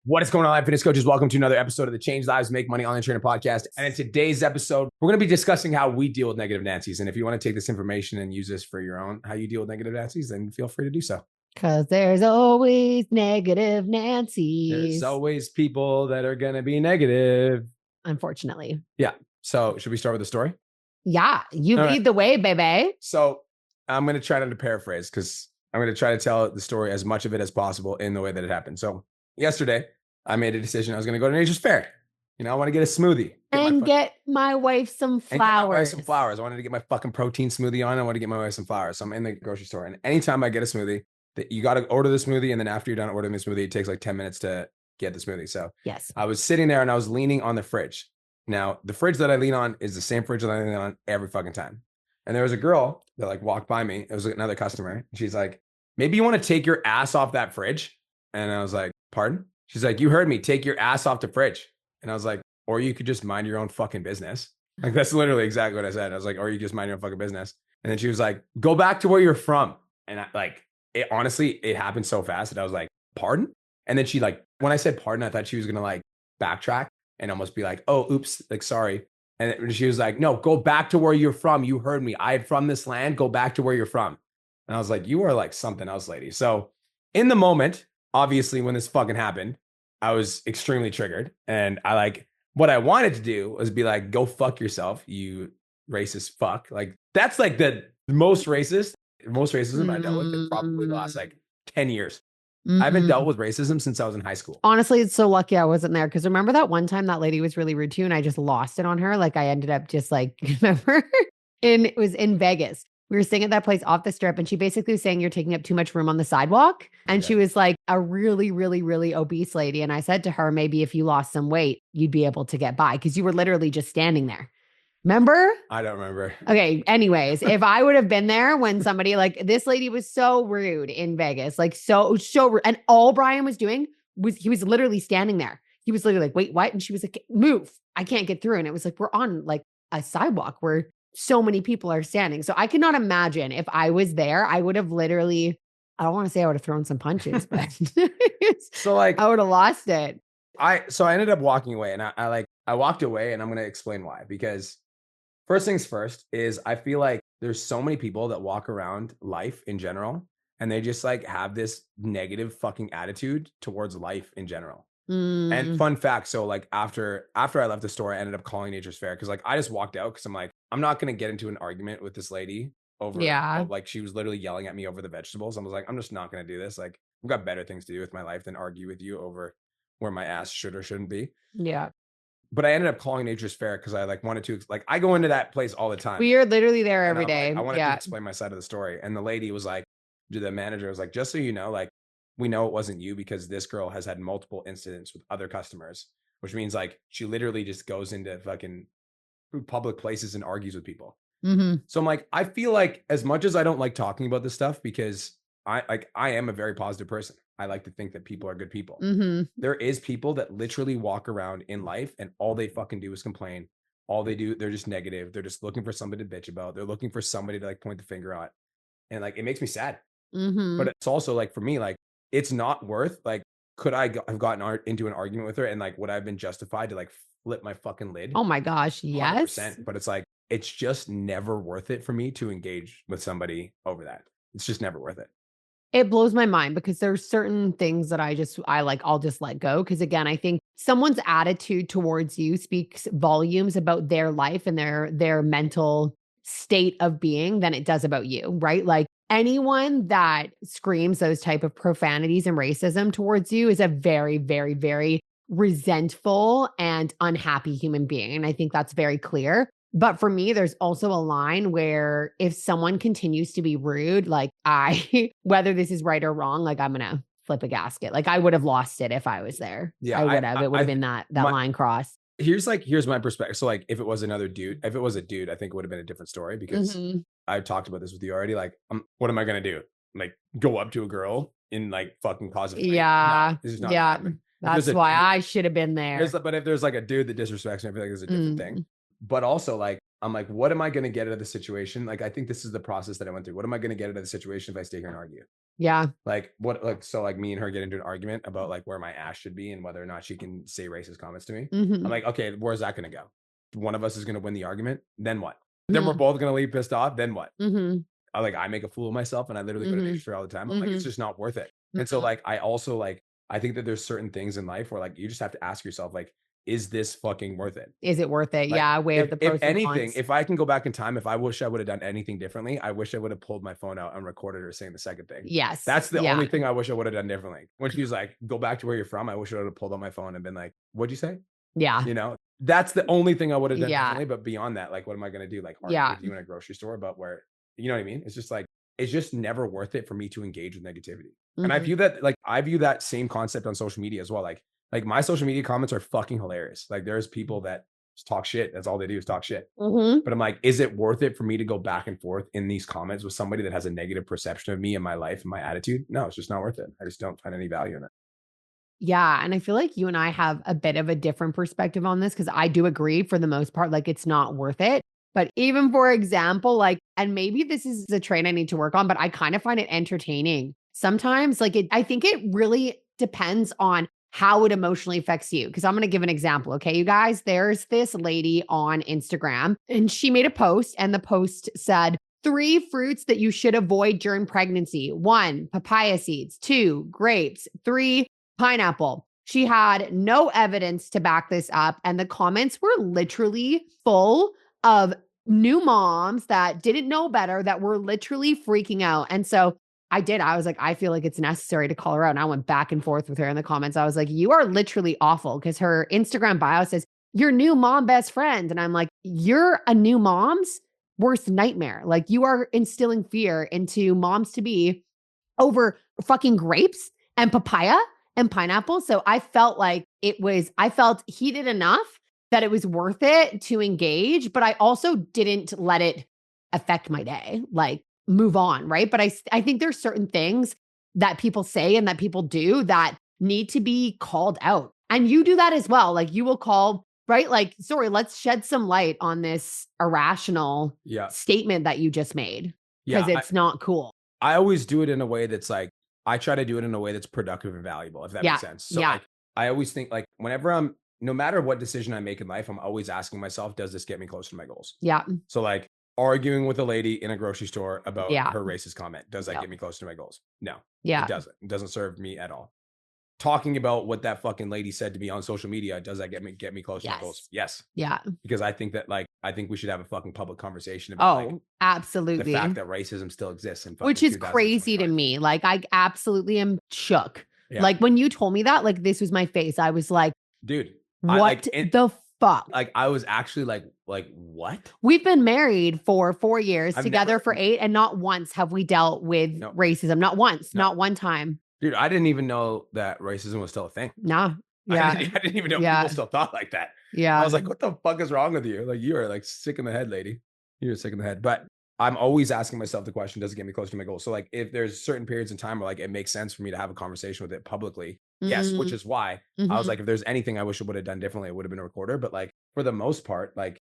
What is going on, fitness coaches? Welcome to another episode of the Change Lives, Make Money Online Trainer podcast. And in today's episode, we're going to be discussing how we deal with negative Nancy's. And if you want to take this information and use this for your own, how you deal with negative Nancy's, then feel free to do so. Because there's always negative Nancy's. There's always people that are going to be negative. Unfortunately. Yeah. So should we start with the story? Yeah. You lead the way, baby. So I'm going to try to paraphrase because I'm going to try to tell the story as much of it as possible in the way that it happened. So yesterday, I made a decision. I was going to go to Nature's Fair. You know, I want to get a smoothie. Get my wife some flowers. I wanted to get my fucking protein smoothie on. I want to get my wife some flowers. So I'm in the grocery store. And anytime I get a smoothie, you got to order the smoothie. And then after you're done ordering the smoothie, it takes like 10 minutes to get the smoothie. So yes, I was sitting there and I was leaning on the fridge. Now, the fridge that I lean on is the same fridge that I lean on every fucking time. And there was a girl that like walked by me. It was another customer. And she's like, maybe you want to take your ass off that fridge. And I was like, pardon? She's like, you heard me, take your ass off the fridge. And I was like, or you could just mind your own fucking business. Like, that's literally exactly what I said. I was like, or you just mind your own fucking business. And then she was like, go back to where you're from. And I like, it honestly, it happened so fast that I was like, pardon? And then she like, when I said pardon, I thought she was going to like backtrack and almost be like, oh, oops, like, sorry. And she was like, no, go back to where you're from. You heard me. I'm from this land. Go back to where you're from. And I was like, you are like something else, lady. So in the moment, obviously, when this fucking happened, I was extremely triggered. And I like, what I wanted to do was be like, go fuck yourself, you racist fuck. Like, that's like the most racism I dealt with in probably the last like 10 years. I haven't dealt with racism since I was in high school. Honestly, it's so lucky I wasn't there. Because remember that one time that lady was really rude to you and I just lost it on her? Like, I ended up just like, remember? And it was in Vegas. We were staying at that place off the strip and she basically was saying you're taking up too much room on the sidewalk. And she was like a really, really, really obese lady. And I said to her, maybe if you lost some weight, you'd be able to get by because you were literally just standing there. Remember? I don't remember. Okay. Anyways, if I would have been there when somebody like this lady was so rude in Vegas, like so rude. And all Brian was doing was he was literally standing there. He was literally like, wait, what? And she was like, move. I can't get through. And it was like, we're on like a sidewalk where so many people are standing. So I could not imagine if I was there, I would have literally, I don't want to say I would have thrown some punches, but so like I would have lost it. So I ended up walking away and I walked away and I'm going to explain why, because first things first is I feel like there's so many people that walk around life in general and they just like have this negative fucking attitude towards life in general. And fun fact, so like after I left the store, I ended up calling Nature's Fair because like I just walked out because I'm like, I'm not going to get into an argument with this lady over like she was literally yelling at me over the vegetables. I was like, I'm just not going to do this. Like, I've got better things to do with my life than argue with you over where my ass should or shouldn't be. Yeah. But I ended up calling Nature's Fair because I like wanted to, like, I go into that place all the time. We are literally there every day. Like, I wanted to explain my side of the story. And the lady was like, the manager was like, just so you know, like, we know it wasn't you because this girl has had multiple incidents with other customers, which means like she literally just goes into fucking public places and argues with people. So I'm like, I feel like as much as I don't like talking about this stuff because I am a very positive person. I like to think that people are good people. There is people that literally walk around in life and all they fucking do is complain. All they do, they're just negative. They're just looking for somebody to bitch about. They're looking for somebody to like point the finger at. And like, it makes me sad. But it's also like, for me, like, it's not worth, like, could I have gotten into an argument with her and like, would I have been justified to like flip my fucking lid? Oh my gosh. Yes. 100%. But it's like, it's just never worth it for me to engage with somebody over that. It's just never worth it. It blows my mind because there's certain things that I'll just let go. Cause again, I think someone's attitude towards you speaks volumes about their life and their mental state of being than it does about you, right? Like anyone that screams those type of profanities and racism towards you is a very, very, very resentful and unhappy human being. And I think that's very clear. But for me, there's also a line where if someone continues to be rude, like whether this is right or wrong, like I'm going to flip a gasket. Like I would have lost it if I was there. Yeah, I would have. It would have been that line crossed. Here's my perspective. So like, if it was a dude, I think it would have been a different story because I've talked about this with you already. Like, what am I going to do? Like go up to a girl in like fucking cause of yeah. No, this is not yeah. That's why I should have been there. But if there's like a dude that disrespects me, I feel like there's a different thing. But also like, I'm like, what am I going to get out of the situation? Like, I think this is the process that I went through. What am I going to get out of the situation if I stay here and argue? Yeah. Like what like so like me and her get into an argument about like where my ass should be and whether or not she can say racist comments to me. I'm Mhm. like, okay, where's that gonna go? One of us is gonna win the argument. Then what? Then we're Mhm. both gonna leave pissed off. Then what? Mhm. I make a fool of myself and I literally go to Mhm. ditch her all the time. I'm like, it's Mhm. just not worth it. And so Mhm. like I also like I think that there's certain things in life where like you just have to ask yourself, like, is this fucking worth it? Is it worth it? Like Yeah, weigh out the if pros and anything, cons. if I can go back in time, if I wish I would have done anything differently, I wish I would have pulled my phone out and recorded her saying the second thing. Yes. That's the Yeah. only thing I wish I would have done differently. When she was like, go back to where you're from, I wish I would have pulled out my phone and been like, what'd you say? Yeah. You know, that's the only thing I would have done Yeah. differently. But beyond that, like, what am I going to do? Like, argue Yeah. with you in a grocery store about where, you know what I mean? It's just like, it's just never worth it for me to engage with negativity. And Mhm. I view that same concept on social media as well. Like my social media comments are fucking hilarious. Like, there's people that just talk shit. That's all they do is talk shit. Mhm. But I'm like, is it worth it for me to go back and forth in these comments with somebody that has a negative perception of me and my life and my attitude? No, it's just not worth it. I just don't find any value in it. Yeah, and I feel like you and I have a bit of a different perspective on this because I do agree for the most part, like it's not worth it. But even for example, like, and maybe this is a trait I need to work on, but I kind of find it entertaining. Sometimes, I think it really depends on how it emotionally affects you. Cause I'm going to give an example. Okay, you guys, there's this lady on Instagram and she made a post, and the post said, three fruits that you should avoid during pregnancy: one, papaya seeds; two, grapes; three, pineapple. She had no evidence to back this up. And the comments were literally full of new moms that didn't know better, that were literally freaking out. And so I was like, I feel like it's necessary to call her out. And I went back and forth with her in the comments. I was like, you are literally awful, because her Instagram bio says, your new mom best friend. And I'm like, you're a new mom's worst nightmare. Like, you are instilling fear into moms to be over fucking grapes and papaya and pineapple. So I felt heated enough that it was worth it to engage, but I also didn't let it affect my day. Like, move on, right? But I think there's certain things that people say and that people do that need to be called out. And you do that as well. Like, you will call, right? Like, sorry, let's shed some light on this irrational Yeah. statement that you just made, because Yeah. it's not cool. I always do it in a way that's like, I try to do it in a way that's productive and valuable, if that Yeah. makes sense. So Yeah. like, I always think like whenever no matter what decision I make in life, I'm always asking myself, does this get me closer to my goals? Yeah. So like arguing with a lady in a grocery store about Yeah. her racist comment, does that Yep. get me closer to my goals? No, it Yeah. doesn't. It doesn't serve me at all. Talking about what that fucking lady said to me on social media, does that get me closer to my goals? Yes. Yes. Yeah. Because I think that like I think we should have a fucking public conversation about like Oh, the fact absolutely. that racism still exists in Which fucking is crazy to 2025. me. Like, I absolutely am shook. Yeah. Like, when you told me that, like, this was my face. I was like, Dude, I what the fuck? like I was actually like, "What?" We've been married for 4 years, I've together never for 8, and not once have we dealt with no, racism. Not once, no. not one time. Dude, I didn't even know that racism was still a thing. Nah. Yeah. I didn't even know people Yeah. still thought like that. I Yeah. was like, "What the fuck is wrong with you? Like, you are, like, sick in the head, lady. You're sick in the head." But I'm always asking myself the question, does it get me closer to my goal? So, like, if there's certain periods in time where, like, it makes sense for me to have a conversation with it publicly, yes, which Mm. is why I was Mhm. like, if there's anything I wish I would have done differently, it would have been a recorder. But, like, for the most part, like,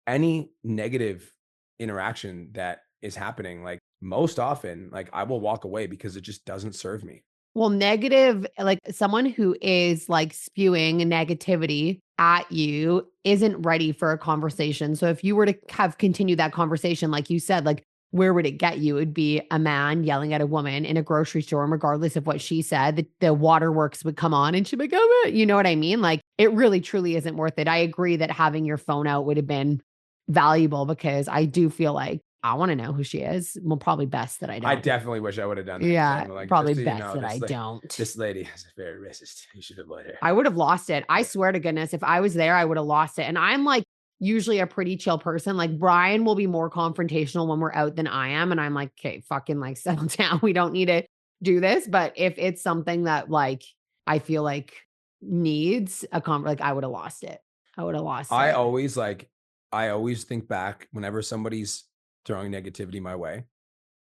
any negative interaction that is happening, like, most often, like, I will walk away because it just doesn't serve me. Well, negative, like someone who is like spewing negativity at you isn't ready for a conversation. So if you were to have continued that conversation, like you said, like, where would it get you? It would be a man yelling at a woman in a grocery store, and regardless of what she said, the waterworks would come on and she'd be like, "Oh," you know what I mean? Like, it really truly isn't worth it. I agree that having your phone out would have been valuable, because I do feel like I want to know who she is. Well, probably best that I I don't. definitely wish I would have done that. So Yeah, I'm like, probably just so you best know, that I don't. this lady is very racist. You should avoid her. I would have lost it. I Yeah. swear to goodness, if I was there, I would have lost it. And I'm like usually a pretty chill person. Like, Brian will be more confrontational when we're out than I am. And I'm like, okay, fucking like settle down. We don't need to do this. But if it's something that like I feel like needs a like, I would have lost it. I would have lost I it. always like, I always think back whenever somebody's throwing negativity my way,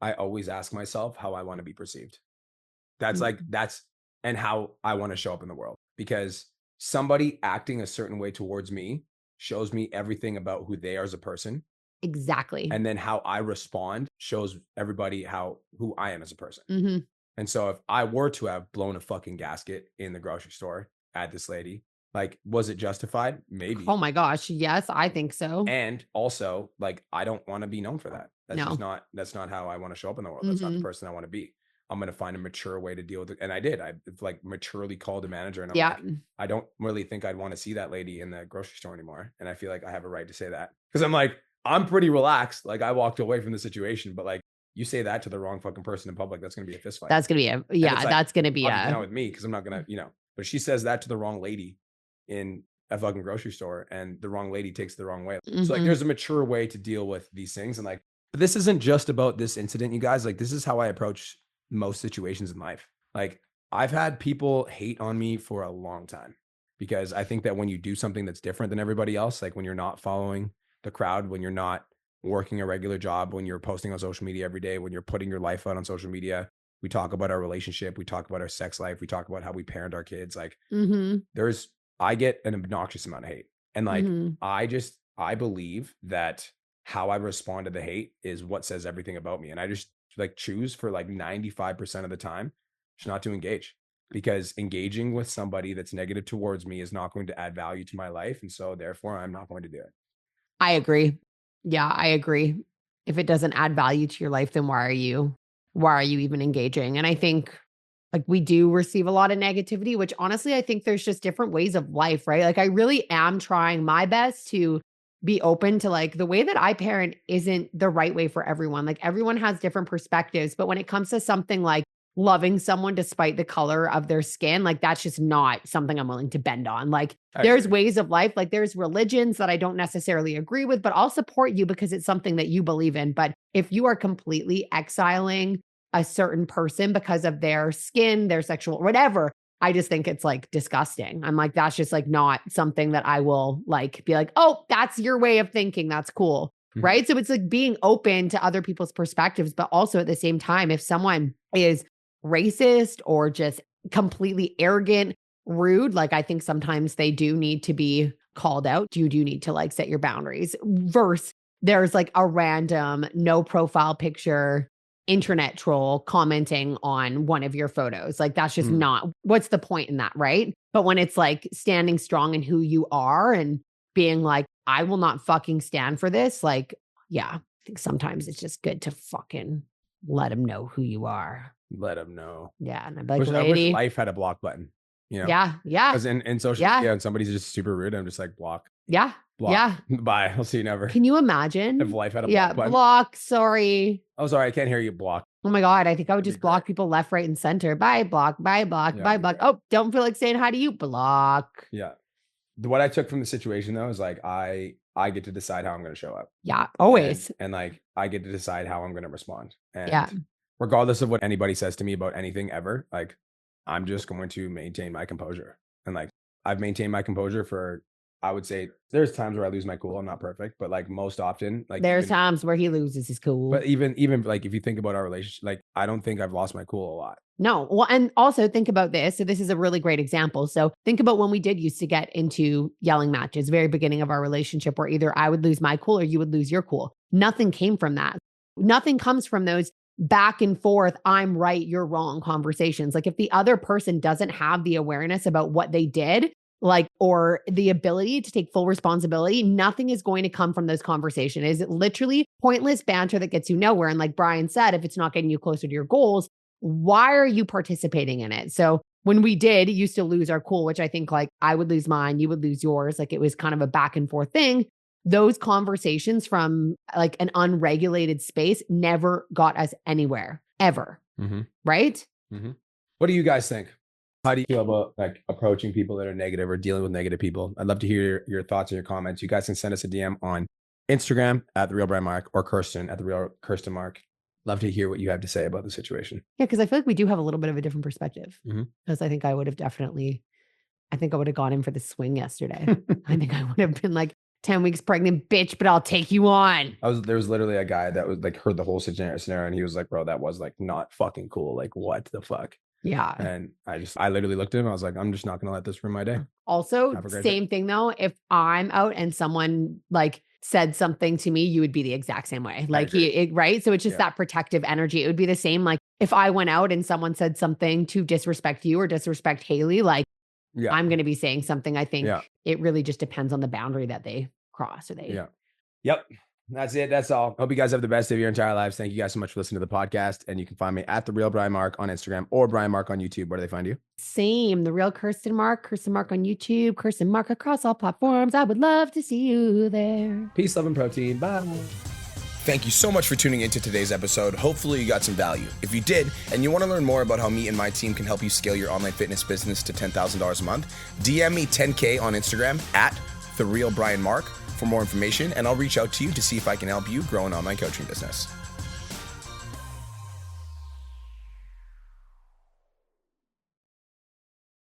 I always ask myself how I want to be perceived. Mm, That's and how I want to show up in the world, because somebody acting a certain way towards me shows me everything about who they are as a person. exactly. And then how I respond shows everybody who I am as a person. Hmm. And so if I were to have blown a fucking gasket in the grocery store at this lady, like, was it justified? Maybe. Oh my gosh. Yes, I think so. And also, like, I don't want to be known for that. No. That's not how I want to show up in the world. That's not the Mhm. person I want to be. I'm going to find a mature way to deal with it. And I did. I like maturely called a manager and I'm Yeah. like, I don't really think I'd want to see that lady in the grocery store anymore. And I feel like I have a right to say that because I'm like, I'm pretty relaxed. Like I walked away from the situation, but like you say that to the wrong fucking person in public, that's going to be a fist fight. That's gonna be a And it's like, that's gonna be obviously not a with me because I'm not going to, but she says that to the wrong lady in a fucking grocery store and the wrong lady takes the wrong way. So like mhm. there's a mature way to deal with these things. And like, but this isn't just about this incident, you guys. Like, this is how I approach most situations in life. Like, I've had people hate on me for a long time because I think that when you do something that's different than everybody else, like when you're not following the crowd, when you're not working a regular job, when you're posting on social media every day, when you're putting your life out on social media, we talk about our relationship, we talk about our sex life, we talk about how we parent our kids. Like, Mhm. I get an obnoxious amount of hate. And like, Mhm. I believe that how I respond to the hate is what says everything about me. And I just like choose for like 95% of the time just not to engage because engaging with somebody that's negative towards me is not going to add value to my life. And so therefore I'm not going to do it. I agree. Yeah, I agree. If it doesn't add value to your life, then why are you even engaging? And I think like we do receive a lot of negativity, which honestly, I think there's just different ways of life, right? Like I really am trying my best to be open to like the way that I parent isn't the right way for everyone. Like everyone has different perspectives, but when it comes to something like loving someone despite the color of their skin, like that's just not something I'm willing to bend on. Like I there's agree. ways of life, like there's religions that I don't necessarily agree with, but I'll support you because it's something that you believe in. But if you are completely exiling a certain person because of their skin, their sexual, whatever, I just think it's like disgusting. I'm like, that's just like not something that I will like be like, oh, that's your way of thinking. That's cool. Mhm. Right. So it's like being open to other people's perspectives, but also at the same time, if someone is racist or just completely arrogant, rude, like I think sometimes they do need to be called out. You do need to like set your boundaries. Versus there's like a random no profile picture internet troll commenting on one of your photos. Like that's just Mm. not what's the point in that, right? But when it's like standing strong in who you are and being like, I will not fucking stand for this, like, yeah, I think sometimes it's just good to fucking let them know who you are. Let them know. Yeah. And I'd be like, I wish lady, life had a block button, you know? yeah, yeah, Because in social yeah, media and somebody's just super rude, I'm just like block, yeah, block, yeah. bye. I'll see you never. Can you If imagine? life had a Yeah, block button. block, sorry. Oh, sorry, I can't hear you. Block. Oh my God, I think I would That'd be just block great. people left, right, and center. Bye, block, bye, block, Yeah, bye, that'd be block. great. Oh, don't feel like saying hi to you. Block. Yeah. What I took from the situation though is like I get to decide how I'm going to show up, Yeah, and always. like I get to decide how I'm going to respond. Yeah. And regardless of what anybody says to me about anything ever, like I'm just going to maintain my composure. And like I've maintained my composure for, I would say there's times where I lose my cool. I'm not perfect, but like most often, like There's even, times where he loses his cool. but even like if you think about our relationship, like I don't think I've lost my cool a lot. No. Well, and also think about this. So this is a really great example. So think about when we did used to get into yelling matches, very beginning of our relationship, where either I would lose my cool or you would lose your cool. Nothing came from that. Nothing comes from those back and forth, I'm right, you're wrong conversations. Like if the other person doesn't have the awareness about what they did, like, or the ability to take full responsibility, nothing is going to come from those conversations. Is it literally pointless banter that gets you nowhere? And like Brian said, if it's not getting you closer to your goals, why are you participating in it? So when we did used to lose our cool, which I think like I would lose mine, you would lose yours. Like it was kind of a back and forth thing. Those conversations from like an unregulated space never got us anywhere ever. Mm-hmm. Right? Mm-hmm. What do you guys think? How do you feel about like approaching people that are negative or dealing with negative people? I'd love to hear your thoughts and your comments. You guys can send us a DM on Instagram at the Real Brian Mark or Kirsten at the Real Kirsten Mark. Love to hear what you have to say about the situation. Yeah, because I feel like we do have a little bit of a different perspective. Mhm. Because I think I would have definitely, I think I would have gone in for the swing yesterday. I think I would have been like 10 weeks pregnant, bitch, but I'll take you on. There was literally a guy that was like heard the whole scenario and he was like, bro, that was like not fucking cool. Like, what the fuck? Yeah. And I literally looked at him. I was like, I'm just not gonna let this ruin my day. Also, Have a great day. same thing though. If I'm out and someone like said something to me, you would be the exact same way. Like agree. right. So it's just Yeah. that protective energy. It would be the same. Like if I went out and someone said something to disrespect you or disrespect Haley, like Yeah. I'm going to be saying something. I think Yeah. it really just depends on the boundary that they cross or they. Yeah. Yep. That's it. That's all. Hope you guys have the best of your entire lives. Thank you guys so much for listening to the podcast. And you can find me at The Real Brian Mark on Instagram or Brian Mark on YouTube. Where do they find you? Same. The Real Kirsten Mark on YouTube, Kirsten Mark across all platforms. I would love to see you there. Peace, love, and protein. Bye. Thank you so much for tuning into today's episode. Hopefully you got some value. If you did, and you want to learn more about how me and my team can help you scale your online fitness business to $10,000 a month, DM me 10K on Instagram at The Real Brian Mark for more information, and I'll reach out to you to see if I can help you grow an online coaching business.